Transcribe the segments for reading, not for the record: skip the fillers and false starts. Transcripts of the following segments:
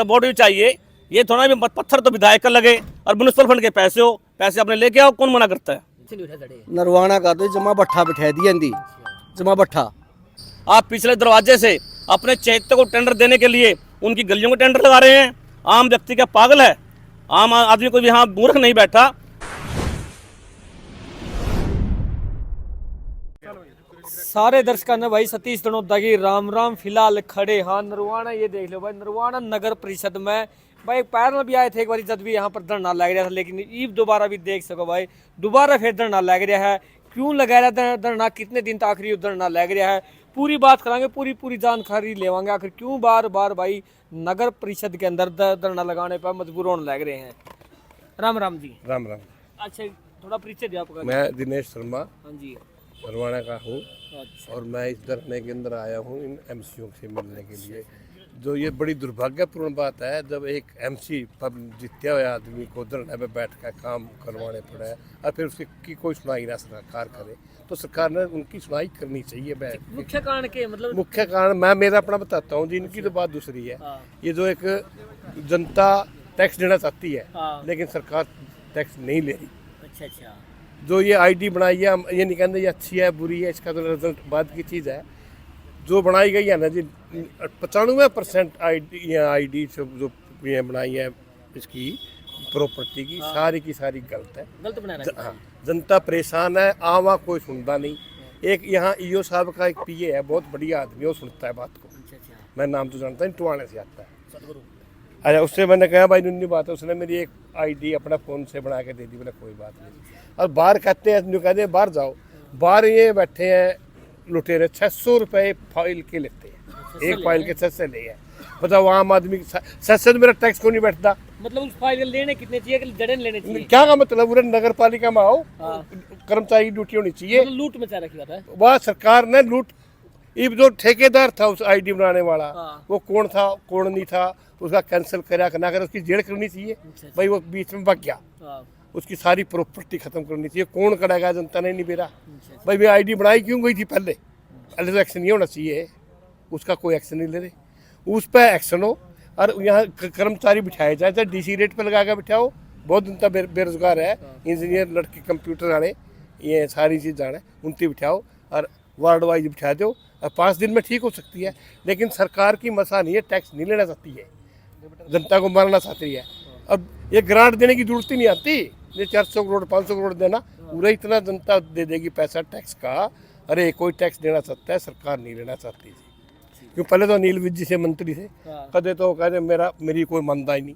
Board भी चाहिए, ये थोड़ा भी पत्थर तो विधायक का लगे और म्युनिसिपल फंड के पैसे हो, पैसे अपने लेके आओ, कौन मना करता है। नरवाना का तो जमा भट्ठा बिठा दिया इंदी जमा भट्ठा। आप पिछले दरवाजे से अपने चैत्य को टेंडर देने के लिए उनकी गलियों को टेंडर लगा रहे हैं। आम व्यक्ति क्या पागल है? आम आदमी कोई भी यहाँ मूर्ख नहीं बैठा। सारे दर्शकों ने भाई सतीश दनोदा की राम राम फिलहाल खड़े हाँ नरवाना। ये देख लो भाई नरवाना नगर परिषद में भाई पैर में भी आए थे एक बार जब भी यहाँ पर धरना लग रहा था, लेकिन ईब दोबारा भी देख सको भाई दोबारा फिर धरना लग रहा है। क्यों लगा रहा था धरना, कितने दिन तक आखिरी धरना लग रहा है, पूरी बात करांगे, पूरी जानकारी लेवांगे आखिर क्यों बार बार भाई नगर परिषद के अंदर धरना लगाने पर मजबूर होने लग रहे हैं। राम राम जी। राम राम। अच्छा थोड़ा परिचय दिया आपका। मैं दिनेश शर्मा हाँ जी हरवाना का हूँ। अच्छा। और मैं इस धरने के अंदर आया हूँ इन एमसीओ से मिलने के लिए। जो ये बड़ी दुर्भाग्यपूर्ण बात है जब एक एमसी जीत्या हुआ आदमी को धरने पे बैठ कर काम करवाने पड़े और फिर उसकी कोई सुनाई ना सरकार करे, तो सरकार ने उनकी सुनाई करनी चाहिए। मुख्य कारण के मतलब मुख्य कारण मैं मेरा अपना बताता हूँ जी, इनकी तो बात दूसरी है। ये जो एक जनता टैक्स देना चाहती है लेकिन सरकार टैक्स नहीं ले रही। अच्छा अच्छा। जो ये आईडी बनाई है, ये नहीं कहते ये अच्छी है बुरी है, इसका तो रिजल्ट बाद की चीज़ है। जो बनाई गई है ना जी 95% आईडी जो ये बनाई है इसकी प्रॉपर्टी की सारी गलत है। गलत बनाया। हाँ, जनता परेशान है, आवा कोई सुनता नहीं। एक यहाँ ईओ साहब का एक पीए है, बहुत बढ़िया आदमी, वो सुनता है बात को। मैं नाम तो जानता नहीं, टुआने से आता है। अच्छा, उससे मैंने कहा भाई नुन्नी बात है, उसने मेरी एक आईडी अपना फ़ोन से बना के दे दी। बोला कोई बात नहीं। और बाहर कहते हैं जो कहते हैं बाहर जाओ, बाहर ये बैठे हैं लुटेरे 600 रुपये फाइल के लेते हैं, एक फाइल के 600 ले है। बताओ आम आदमी 600 मेरा टैक्स क्यों नहीं बैठता? मतलब उस फाइल लेने कितने चाहिए कि जड़े लेने चाहिए? क्या का मतलब पूरे नगर पालिका में आओ, कर्मचारी की ड्यूटी होनी चाहिए। मतलब लूट मचा रखी बात है। वह सरकार ने लूट। ये जो ठेकेदार था उस आईडी बनाने वाला, वो कौन था कौन नहीं था, उसका कैंसिल करा ना कर उसकी जेल करनी चाहिए। भाई वो बीच में भाग गया, उसकी सारी प्रॉपर्टी खत्म करनी चाहिए। कौन करेगा? जनता ने नहीं बेरा। भाई वे आईडी बनाई क्यों गई थी? पहले तो एक्शन नहीं होना चाहिए, उसका कोई एक्शन नहीं ले रहे। उस पर एक्शन हो और यहाँ कर्मचारी बिठाए जाए, चाहे डीसी रेट पर लगा कर बिठाओ। बहुत जनता बेरोजगार है, इंजीनियर लड़के कंप्यूटर जाने, ये सारी चीज़ जाने, उनकी बिठाओ और वार्ड वाइज बिठा दो और 5 दिन में ठीक हो सकती है। लेकिन सरकार की मसा नहीं है, टैक्स नहीं लेना चाहती है, जनता को मारना चाहती है। अब ये ग्रांट देने की जरूरत ही नहीं आती, ये 400 करोड़ 500 करोड़ देना, पूरा इतना जनता दे देगी पैसा टैक्स का। अरे कोई टैक्स देना चाहता है, सरकार नहीं लेना चाहती थी। क्यों? पहले तो अनिल विज जी से मंत्री थे, कदे तो कहते मेरी कोई मनता ही नहीं,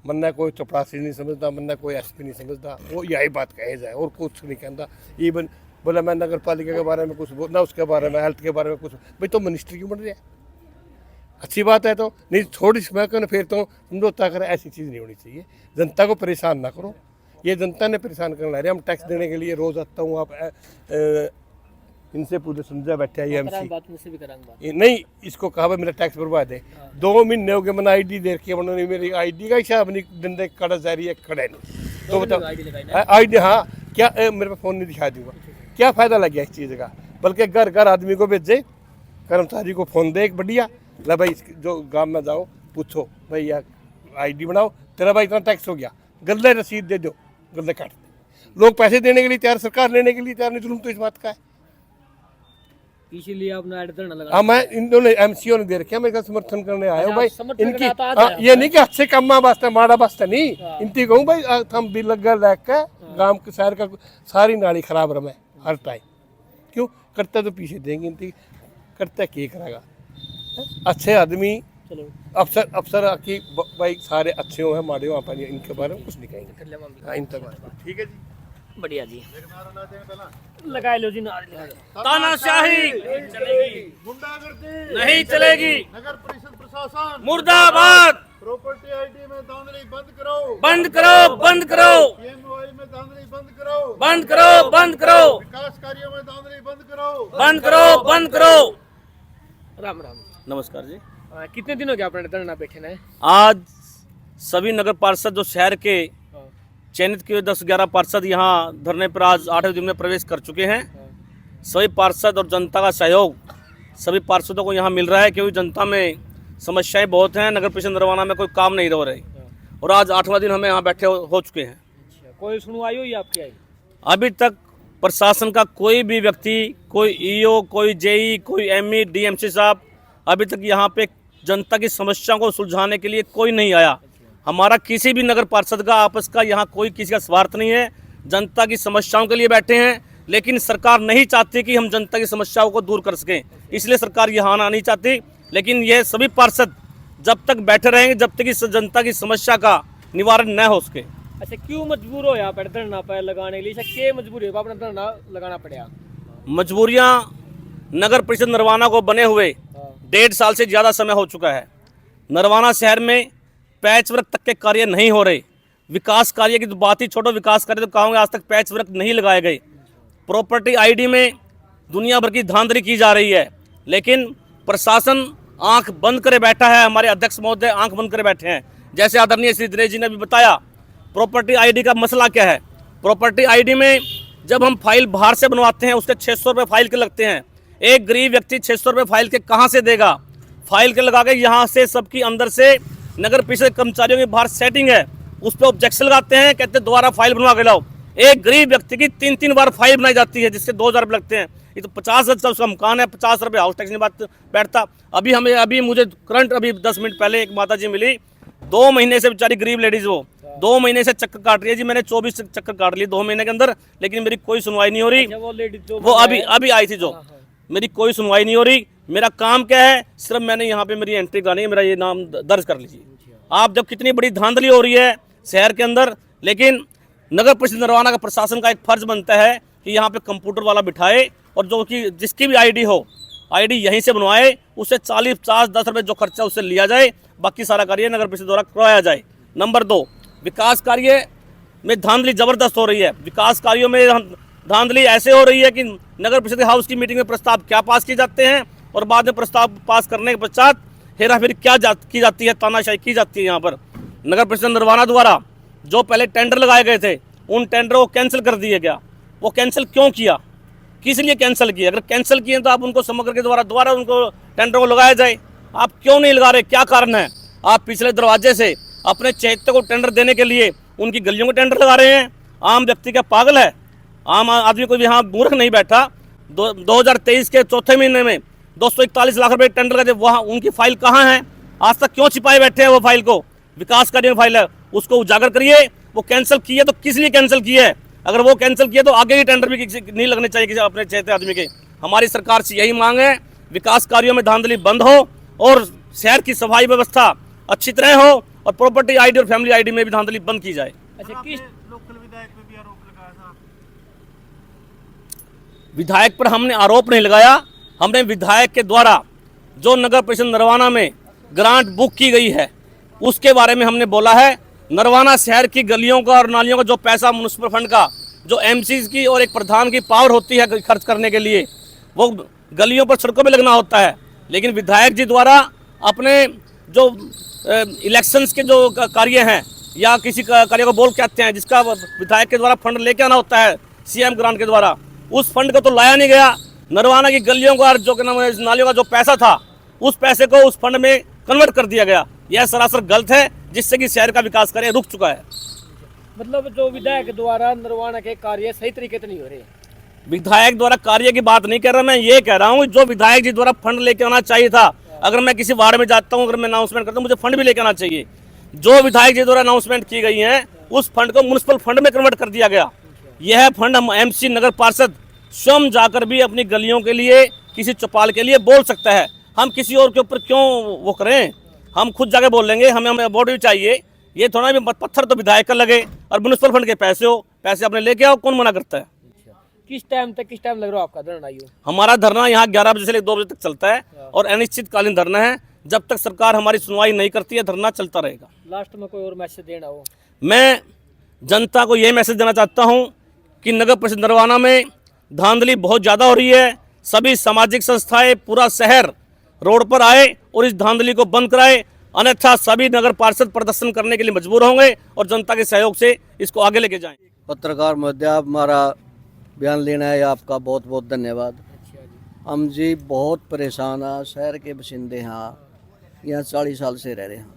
मन्ना कोई चपरासी नहीं समझता, मन्ना कोई एसपी नहीं समझता। वो यही बात कहे जाए और कुछ नहीं कहता। इवन बोला मैं नगर पालिका के बारे में कुछ बोलना, उसके बारे में हेल्थ के बारे में कुछ। भाई तो मिनिस्टर क्यों बन रहा है? अच्छी बात है तो नहीं, थोड़ी समय को फिर तो समझौता करें, ऐसी चीज़ नहीं होनी चाहिए। जनता को परेशान ना करो, ये जनता ने परेशान करना है। हम टैक्स देने के लिए रोज़ आता हूँ, आप इनसे पूरे समझा बैठे है। ये नहीं, इसको कहा भाई मेरा टैक्स बर्बाद है। 2 महीने हो गए मैंने आईडी दे रखी है, उन्होंने मेरी आईडी का हिसाब नहीं, डंडे कड़ा जा रही है, खड़े नहीं। तो बताओ आईडी, हाँ क्या मेरे पे फ़ोन नहीं दिखा दूँगा, क्या फ़ायदा लग गया इस चीज़ का? बल्कि घर घर आदमी को भेजे, कर्मचारी को फ़ोन दे एक बढ़िया, ला भाई जो गांव में जाओ पूछो भाई यार आईडी बनाओ, तेरा भाई इतना टैक्स हो गया, गल्ले रसीद दे दो, गल्ले काट दे। लोग पैसे देने के लिए तैयार, सरकार लेने के लिए तैयार नहीं। जुल्म तो इस बात का है, इसीलिए आपने ऐड धरना लगा। हाँ, मैं इन दोनों एमसीओ ने दे रखे, मैं समर्थन करने आया हूँ भाई इनकी। ये नहीं कि अच्छे कामा वास्ते माड़ा वास्ते नहीं, इनकी कहूँ भाई हम भी लगा रह के गाँव के शहर का सारी नाली खराब रहे हर टाइम। क्यों करता तो पीछे देंगे, इनकी करता क्या करेगा? अच्छे आदमी अफसर की भाई सारे अच्छे हो हैं, माड़े हो, अपन इनके बारे में कुछ नहीं कहेंगे। हाँ, इनका ठीक है जी, बढ़िया जी। लगा लो जी नारे। तानाशाही गुंडागर्दी नहीं चलेगी, नगर परिषद प्रशासन मुर्दाबाद। प्रॉपर्टी आईडी में धांधली बंद करो, बंद करो, बंद करो, पीएमओआई में धांधली बंद करो, बंद करो, बंद करो, विकास कार्यों में धांधली बंद करो, बंद करो, बंद करो। राम राम। नमस्कार जी। कितने दिन हो गए आपने धरना बैठे ना? आज सभी नगर पार्षद जो शहर के चयनित किए 10-11 पार्षद यहाँ धरने पर आज 8वें दिन में प्रवेश कर चुके हैं। सभी पार्षद और जनता का सहयोग सभी पार्षदों को यहाँ मिल रहा है, क्योंकि जनता में समस्याएं बहुत हैं, नगर परिषद नरवाना में कोई काम नहीं हो रही और आज 8वां दिन हमें यहाँ बैठे हो चुके हैं। कोई सुनवाई हुई आपकी? आई अभी तक प्रशासन का कोई भी व्यक्ति, कोई ईओ, कोई जेई, कोई एमई, डीएमसी साहब अभी तक यहाँ पे जनता की समस्याओं को सुलझाने के लिए कोई नहीं आया। हमारा किसी भी नगर पार्षद का आपस का यहाँ कोई किसी का स्वार्थ नहीं है, जनता की समस्याओं के लिए बैठे हैं, लेकिन सरकार नहीं चाहती कि हम जनता की समस्याओं को दूर कर सकें, इसलिए सरकार यहाँ आना नहीं चाहती। लेकिन ये सभी पार्षद जब तक बैठे रहेंगे जब तक इस जनता की समस्या का निवारण न हो सके। अच्छा, क्यों मजबूर हो यहाँ पर धरना पर लगाने के लिए? क्या मजबूरी है अपना धरना लगाना पड़ा? मजबूरियाँ नगर परिषद नरवाना को बने हुए 1.5 साल से ज़्यादा समय हो चुका है। नरवाना शहर में पैच वर्क तक के कार्य नहीं हो रहे। विकास कार्य की तो बात ही छोड़ो, विकास कार्य तो कहूँगा आज तक पैच वर्क नहीं लगाए गए। प्रॉपर्टी आईडी में दुनिया भर की धांधली की जा रही है, लेकिन प्रशासन आंख बंद करे बैठा है। हमारे अध्यक्ष महोदय आंख बंद करे बैठे हैं। जैसे आदरणीय श्री दिनेश जी ने भी बताया, प्रॉपर्टी आईडी का मसला क्या है। प्रॉपर्टी आईडी में जब हम फाइल बाहर से बनवाते हैं उसके 600 रुपये फाइल के लगते हैं। एक गरीब व्यक्ति 600 रुपये फाइल के कहाँ से देगा? फाइल के लगा के यहाँ से सबकी अंदर से नगर परिषद कर्मचारियों की बाहर सेटिंग है, उस पर ऑब्जेक्शन लगाते हैं, कहते हैं दोबारा फाइल बनवा के लाओ। एक गरीब व्यक्ति की 3-3 बार फाइल बनाई जाती है जिसके 2000 रुपये लगते हैं। ये तो 50,000 उसका मकान है, 50 रुपये हाउस टैक्स नहीं बैठता। अभी मुझे करंट 10 मिनट पहले एक माता जी मिली, 2 महीने से बेचारी गरीब लेडीज, वो 2 महीने से चक्कर काट रही है जी। मैंने 24 चक्कर काट लिए 2 महीने के अंदर, लेकिन मेरी कोई सुनवाई नहीं हो रही। वो अभी आई थी जो, मेरी कोई सुनवाई नहीं हो रही। मेरा काम क्या है, सिर्फ मैंने यहाँ पे मेरी एंट्री करानी है, मेरा ये नाम दर्ज कर लीजिए आप। जब कितनी बड़ी धांधली हो रही है शहर के अंदर, लेकिन नगर परिषद नरवाना का प्रशासन का एक फर्ज बनता है कि यहाँ पे कंप्यूटर वाला बिठाए और जो कि जिसकी भी आईडी हो, आईडी यहीं से बनवाए, उससे 40, 50, 10 रुपये जो खर्चा उससे लिया जाए, बाकी सारा कार्य नगर परिषद द्वारा करवाया जाए। नंबर 2, विकास कार्य में धांधली ज़बरदस्त हो रही है। विकास कार्यों में धांधली ऐसे हो रही है कि नगर परिषद हाउस की मीटिंग में प्रस्ताव क्या पास किए जाते हैं और बाद में प्रस्ताव पास करने के पश्चात हेराफेरी की जाती है, तानाशाही की जाती है। यहाँ पर नगर परिषद नरवाना द्वारा जो पहले टेंडर लगाए गए थे, उन टेंडरों को कैंसिल कर दिया गया। वो कैंसिल क्यों किया, किस लिए कैंसिल किया? अगर कैंसिल किए तो आप उनको समग्र के द्वारा दोबारा उनको टेंडर को लगाया जाए। आप क्यों नहीं लगा रहे, क्या कारण है? आप पिछले दरवाजे से अपने चैत्य को टेंडर देने के लिए उनकी गलियों को टेंडर लगा रहे हैं। आम व्यक्ति क्या पागल है? आम आदमी कोई यहाँ मूर्ख नहीं बैठा। 2023 के चौथे महीने में 241 लाख रुपए टेंडर का, वहाँ उनकी फाइल कहाँ है? आज तक क्यों छिपाए बैठे हैं वो फाइल को? विकास कार्य में फाइल है, उसको उजागर करिए। वो कैंसिल किए तो किस लिए कैंसिल किए है? अगर वो कैंसिल किए तो आगे ही टेंडर भी नहीं लगने चाहिए किसी अपने चैत्य आदमी के। हमारी सरकार से यही मांग है, विकास कार्यों में धांधली बंद हो और शहर की सफाई व्यवस्था अच्छी तरह हो और प्रॉपर्टी आईडी और फैमिली आईडी में भी धांधली बंद की जाए। अच्छा, किस लोकल विधायक पे भी आरोप लगाया था? विधायक पर हमने आरोप नहीं लगाया। हमने विधायक के द्वारा जो नगर परिषद नरवाना में ग्रांट बुक की गई है उसके बारे में हमने बोला है। नरवाना शहर की गलियों का और नालियों का जो पैसा म्युनिसिपल फंड का, जो एमसीज की और एक प्रधान की पावर होती है खर्च करने के लिए, वो गलियों पर सड़कों पे लगना होता है। लेकिन विधायक जी द्वारा अपने जो इलेक्शंस के जो कार्य हैं या किसी कार्य को बोल कहते हैं जिसका विधायक के द्वारा फंड लेके आना होता है सीएम ग्रांट के द्वारा, उस फंड को तो लाया नहीं गया। नरवाना की गलियों का जो नालियों का जो पैसा था उस पैसे को उस फंड में कन्वर्ट कर दिया गया। यह सरासर गलत है, जिससे कि शहर का विकास कार्य रुक चुका है। मतलब जो विधायक द्वारा नरवाना के कार्य सही तरीके से नहीं हो रहे। विधायक द्वारा कार्य की बात नहीं कर रहा, मैं ये कह रहा हूँ जो विधायक जी द्वारा फंड लेके आना चाहिए था। अगर मैं किसी वार्ड में जाता हूँ, अगर मैं अनाउंसमेंट करता हूँ, मुझे फंड भी लेके आना चाहिए। जो विधायक जी द्वारा अनाउंसमेंट की गई है उस फंड को म्युनिसिपल फंड में कन्वर्ट कर दिया गया। यह फंड हम एमसी नगर पार्षद स्वयं जाकर भी अपनी गलियों के लिए, किसी चौपाल के लिए बोल सकता है। हम किसी और के ऊपर क्यों वो करें? हम खुद जाके बोल लेंगे। हमें अवार्ड भी चाहिए। ये थोड़ा भी पत्थर तो विधायक का लगे और म्युनिसिपल फंड के पैसे हो, पैसे अपने लेके आओ, कौन मना करता है? किस टाइम लग रहा है आपका धरना? हमारा धरना यहाँ 11 बजे से लेकर 2 बजे तक चलता है और अनिश्चितकालीन धरना है। जब तक सरकार हमारी सुनवाई नहीं करती है धरना चलता रहेगा। लास्ट में कोई और मैसेज देना हो? मैं जनता को ये मैसेज देना चाहता हूँ कि नगर परिषद नरवाना में धांधली बहुत ज़्यादा हो रही है। सभी सामाजिक संस्थाएं, पूरा शहर रोड पर आए और इस धांधली को बंद कराए, अन्यथा सभी नगर पार्षद प्रदर्शन करने के लिए मजबूर होंगे और जनता के सहयोग से इसको आगे लेके जाएं। पत्रकार महोदय, आप हमारा बयान लेना है, आपका बहुत बहुत धन्यवाद। हम जी बहुत परेशान हैं, शहर के बशिंदे हैं। यहाँ 40 साल से रह रहे हैं।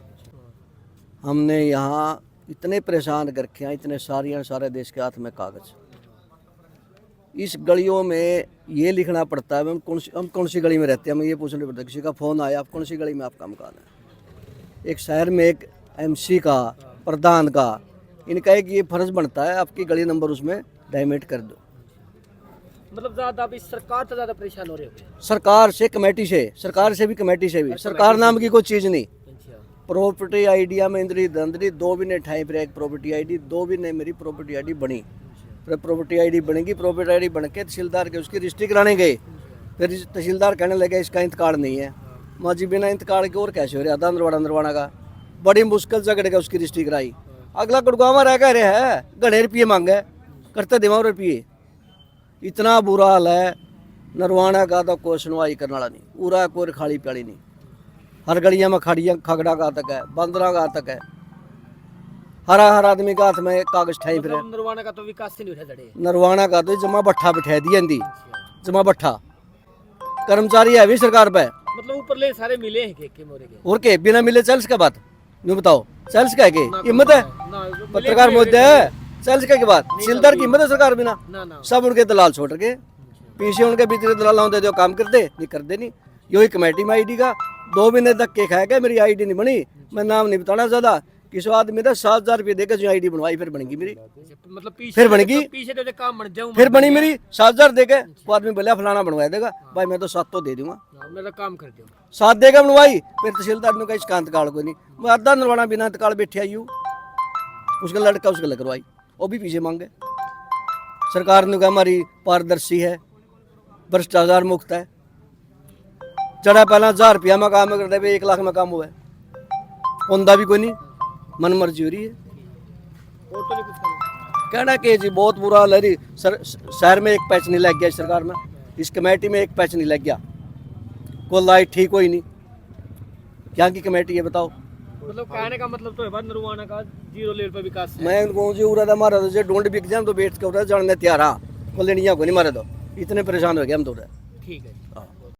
हमने यहाँ इतने परेशान कर रखे हैं, इतने सारे देश के हाथ में कागज। इस गलियों में ये लिखना पड़ता है हम कौन सी गली में रहते हैं, हमें ये पूछना पड़ता है। किसी का फ़ोन आया, आप कौन सी गली में आपका मकान है। एक शहर में एक MC का, प्रधान का, इनका एक ये फर्ज बनता है आपकी गली नंबर उसमें डायमेट कर दो। मतलब ज़्यादा आप इस सरकार से ज़्यादा परेशान हो रहे हो। सरकार से, कमेटी से, सरकार से भी, कमेटी से भी। सरकार नाम की कोई चीज़ नहीं। प्रॉपर्टी आइडिया में इंद्री दंदरी 2 भी ने ठाई फिर एक प्रॉपर्टी ID, 2 भी ने मेरी प्रॉपर्टी ID बनी। फिर प्रॉपर्टी ID बनेगी, प्रॉपर्टी ID बन के तहसीलदार के उसकी रजिस्ट्री कराने गए। फिर तहसीलदार कहने लगे इसका इंतकाल नहीं है। माजी बिना इंतकाल के और कैसे हो रहा था नरवाना का। बड़ी मुश्किल से गड़ के उसकी रजिस्ट्री कराई। अगला गुड़गावा रह कह रहा है, घने रुपये मांगे, करते दिमाग रुपये। इतना बुरा हाल है नरवाना का, तो कोई सुनवाई करने वाला नहीं। पूरा कोई खाली प्याली नहीं। हर गलियां में खगड़ा का तक है, बंदरा का तक है। हर आदमी का हाथ में कागज ठाई फिर। नरवाना का तो विकास ही नहीं हो रहा। नरवाना का तो जमा भट्ठा बिठा दिया इंदी, जमा भट्ठा। कर्मचारी है भी सरकार पे, मतलब ऊपर ले सारे मिले हैं के मोरे के। और के बिना मिले चल इसके बाद यूँ बताओ, चल इसका के हिम्मत है? पत्रकार मुद्दे है, चल इसका के बाद सिलदार की हिम्मत है सरकार बिना? सब उनके दलाल छोड़ के पीछे उनके भीतर दलाल दे दो, काम करते नहीं, करते नहीं। यही कमेटी में ID का 2 महीने तक के खाएगा, मेरी ID नहीं बनी। मैं नाम नहीं बताना ज्यादा। किसी आदमी ने 7,000 रुपये देकर जो ID बनवाई, फिर बनेगी मेरी। मतलब फिर बनेगी, पीछे तो काम बन जाऊं, फिर बनी मेरी 7,000 देके। वो आदमी बोला फलाना बनवा देगा, भाई मैं तो 7 तो दे दूंगा। मेरा काम कर दो, 7 देगा बनवाई। फिर तहसीलदार ने कहा इसका इंतकाल कोई नहीं। मैं आधा नरवाना बिना इंतकाल बैठे आई हूँ। उसका लड़का उसके लग करवाई, वो भी पीछे मांगे। सरकार ने कहा हमारी पारदर्शी है, भ्रष्टाचार मुक्त है। चढ़ा पहला 1000 रुपया में काम करते हुए 1 लाख में काम हुआ है। औंधा भी कोई नहीं, मन मर्जी हो रही है। और तो नहीं कुछ करना। कहना कि जी बहुत बुरा हाल है। शहर में एक पैच नहीं लग गया, सरकार में, इस कमेटी में एक पैच नहीं लग गया। कोई लाइट ठीक कोई नहीं। क्या की कमेटी है बताओ? मतलब कहने का मतलब तो है बात नरवाना का 0 लेवल पर विकास है। मैं उनको जी उरा मारा तो ढूंढ बिक जाए तो बैठ के उरा जानने तैयार। हाँ, को लेनिया को नहीं मारे तो इतने परेशान हो गए हम तो। ठीक है। हाँ।